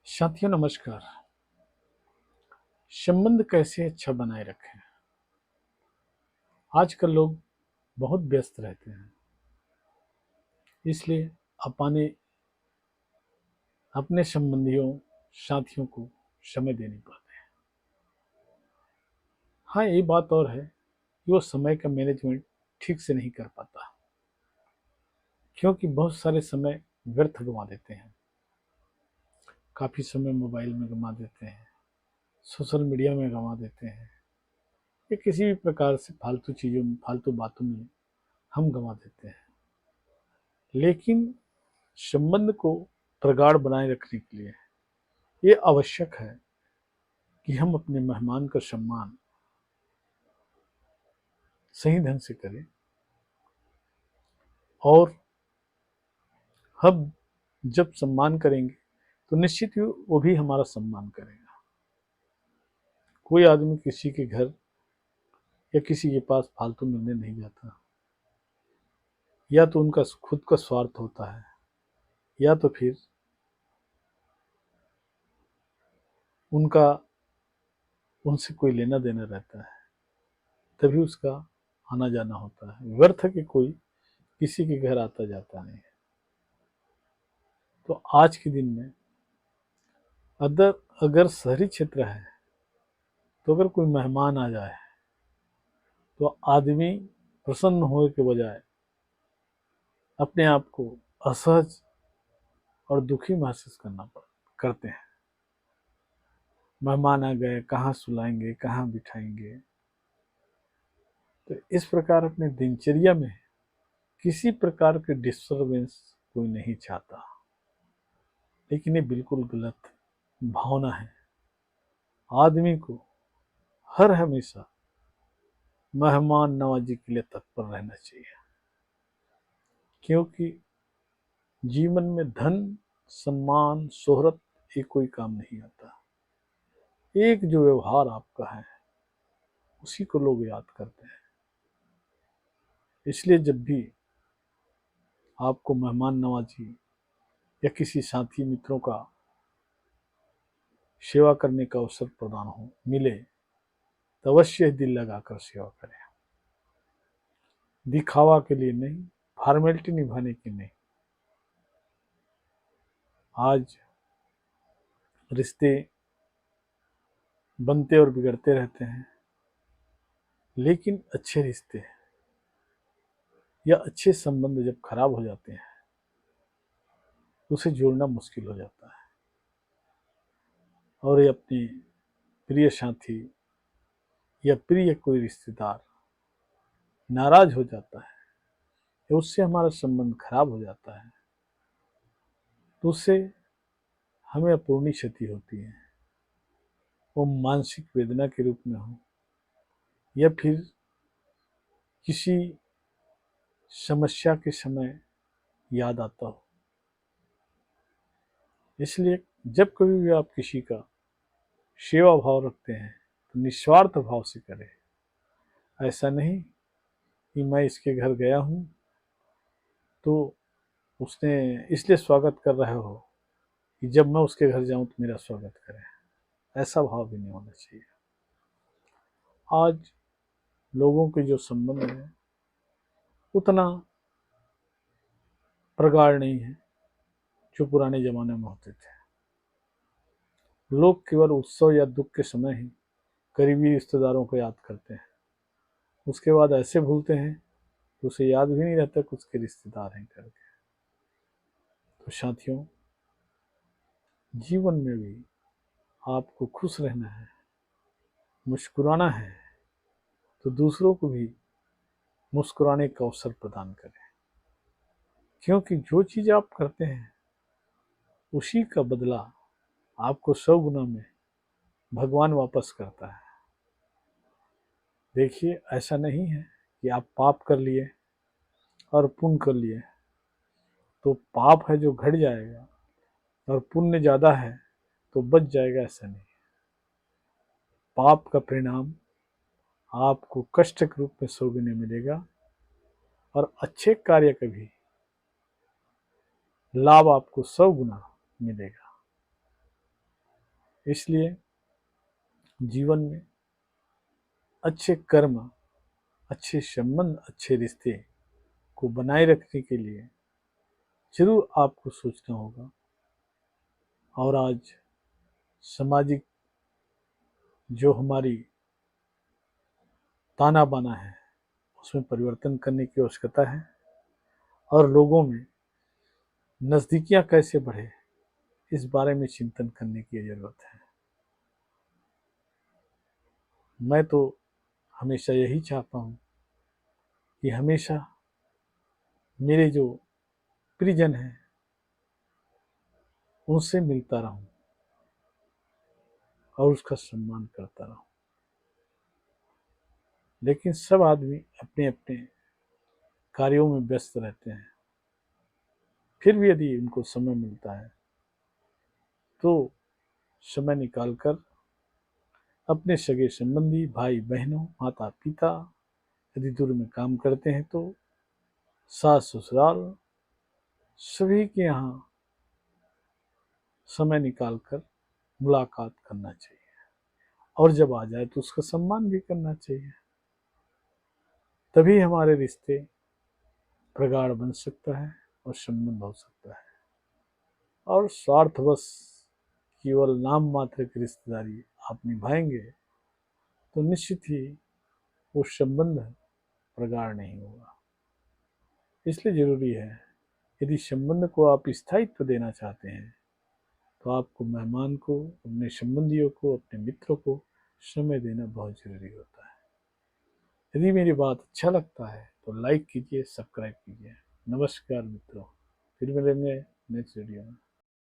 साथियों नमस्कार। संबंध कैसे अच्छा बनाए रखें। आजकल लोग बहुत व्यस्त रहते हैं, इसलिए अपने अपने संबंधियों साथियों को समय दे नहीं पाते हैं। हाँ, ये बात और है कि वो समय का मैनेजमेंट ठीक से नहीं कर पाता, क्योंकि बहुत सारे समय व्यर्थ गंवा देते हैं। काफ़ी समय मोबाइल में गंवा देते हैं, सोशल मीडिया में गंवा देते हैं, या किसी भी प्रकार से फालतू चीज़ों में, फालतू बातों में हम गंवा देते हैं। लेकिन संबंध को प्रगाढ़ बनाए रखने के लिए ये आवश्यक है कि हम अपने मेहमान का सम्मान सही ढंग से करें, और हम जब सम्मान करेंगे तो निश्चित ही वो भी हमारा सम्मान करेगा। कोई आदमी किसी के घर या किसी के पास फालतू मिलने नहीं जाता, या तो उनका खुद का स्वार्थ होता है, या तो फिर उनका उनसे कोई लेना देना रहता है, तभी उसका आना जाना होता है। व्यर्थ कि कोई किसी के घर आता जाता नहीं है। तो आज के दिन में अगर शहरी क्षेत्र है, तो अगर कोई मेहमान आ जाए तो आदमी प्रसन्न होने के बजाय अपने आप को असहज और दुखी महसूस करते हैं। मेहमान आ गए, कहाँ सुलाएंगे, कहाँ बिठाएंगे। तो इस प्रकार अपने दिनचर्या में किसी प्रकार के डिस्टरबेंस कोई नहीं चाहता, लेकिन ये बिल्कुल गलत भावना है। आदमी को हर हमेशा मेहमान नवाजी के लिए तत्पर रहना चाहिए, क्योंकि जीवन में धन, सम्मान, शोहरत ये कोई काम नहीं आता। एक जो व्यवहार आपका है उसी को लोग याद करते हैं। इसलिए जब भी आपको मेहमान नवाजी या किसी साथी मित्रों का सेवा करने का अवसर प्रदान हो मिले, तो अवश्य दिल लगाकर सेवा करें। दिखावा के लिए नहीं, फॉर्मेलिटी निभाने की नहीं। आज रिश्ते बनते और बिगड़ते रहते हैं, लेकिन अच्छे रिश्ते या अच्छे संबंध जब खराब हो जाते हैं तो उसे जोड़ना मुश्किल हो जाता है। और ये अपने प्रिय साथी या प्रिय कोई रिश्तेदार नाराज हो जाता है या उससे हमारा संबंध खराब हो जाता है, तो उससे हमें अपूर्णीय क्षति होती है। वो मानसिक वेदना के रूप में हो या फिर किसी समस्या के समय याद आता हो। इसलिए जब कभी भी आप किसी का सेवा भाव रखते हैं तो निस्वार्थ भाव से करें। ऐसा नहीं कि मैं इसके घर गया हूँ तो उसने इसलिए स्वागत कर रहे हो कि जब मैं उसके घर जाऊं तो मेरा स्वागत करें। ऐसा भाव भी नहीं होना चाहिए। आज लोगों के जो संबंध है उतना प्रगाढ़ नहीं है जो पुराने जमाने में होते थे। लोग केवल उत्सव या दुख के समय ही करीबी रिश्तेदारों को याद करते हैं, उसके बाद ऐसे भूलते हैं तो उसे याद भी नहीं रहता कि उसके रिश्तेदार हैं करके। तो साथियों, जीवन में भी आपको खुश रहना है, मुस्कुराना है, तो दूसरों को भी मुस्कुराने का अवसर प्रदान करें, क्योंकि जो चीज़ आप करते हैं उसी का बदला आपको 100 गुना में भगवान वापस करता है। देखिए, ऐसा नहीं है कि आप पाप कर लिए और पुण्य कर लिए तो पाप है जो घट जाएगा और पुण्य ज़्यादा है तो बच जाएगा, ऐसा नहीं। पाप का परिणाम आपको कष्ट के रूप में 100 गुने मिलेगा और अच्छे कार्य का भी लाभ आपको 100 गुना मिलेगा। इसलिए जीवन में अच्छे कर्म, अच्छे संबंध, अच्छे रिश्ते को बनाए रखने के लिए जरूर आपको सोचना होगा। और आज सामाजिक जो हमारी ताना बाना है उसमें परिवर्तन करने की आवश्यकता है और लोगों में नज़दीकियां कैसे बढ़े इस बारे में चिंतन करने की ज़रूरत है। मैं तो हमेशा यही चाहता हूँ कि हमेशा मेरे जो प्रियजन हैं उनसे मिलता रहूं और उसका सम्मान करता रहूं। लेकिन सब आदमी अपने अपने कार्यों में व्यस्त रहते हैं। फिर भी यदि उनको समय मिलता है तो समय निकालकर अपने सगे संबंधी, भाई बहनों, माता पिता, यदि दूर में काम करते हैं तो सास ससुराल, सभी के यहाँ समय निकालकर मुलाकात करना चाहिए और जब आ जाए तो उसका सम्मान भी करना चाहिए। तभी हमारे रिश्ते प्रगाढ़ बन सकता है और संबंध हो सकता है। और स्वार्थवश केवल नाम मात्र की रिश्तेदारी आप निभाएंगे तो निश्चित ही वो संबंध प्रगाढ़ नहीं होगा। इसलिए जरूरी है, यदि संबंध को आप स्थायित्व देना चाहते हैं तो आपको मेहमान को, अपने संबंधियों को, अपने मित्रों को समय देना बहुत जरूरी होता है। यदि मेरी बात अच्छा लगता है तो लाइक कीजिए, सब्सक्राइब कीजिए। नमस्कार मित्रों, फिर मिलेंगे नेक्स्ट वीडियो में।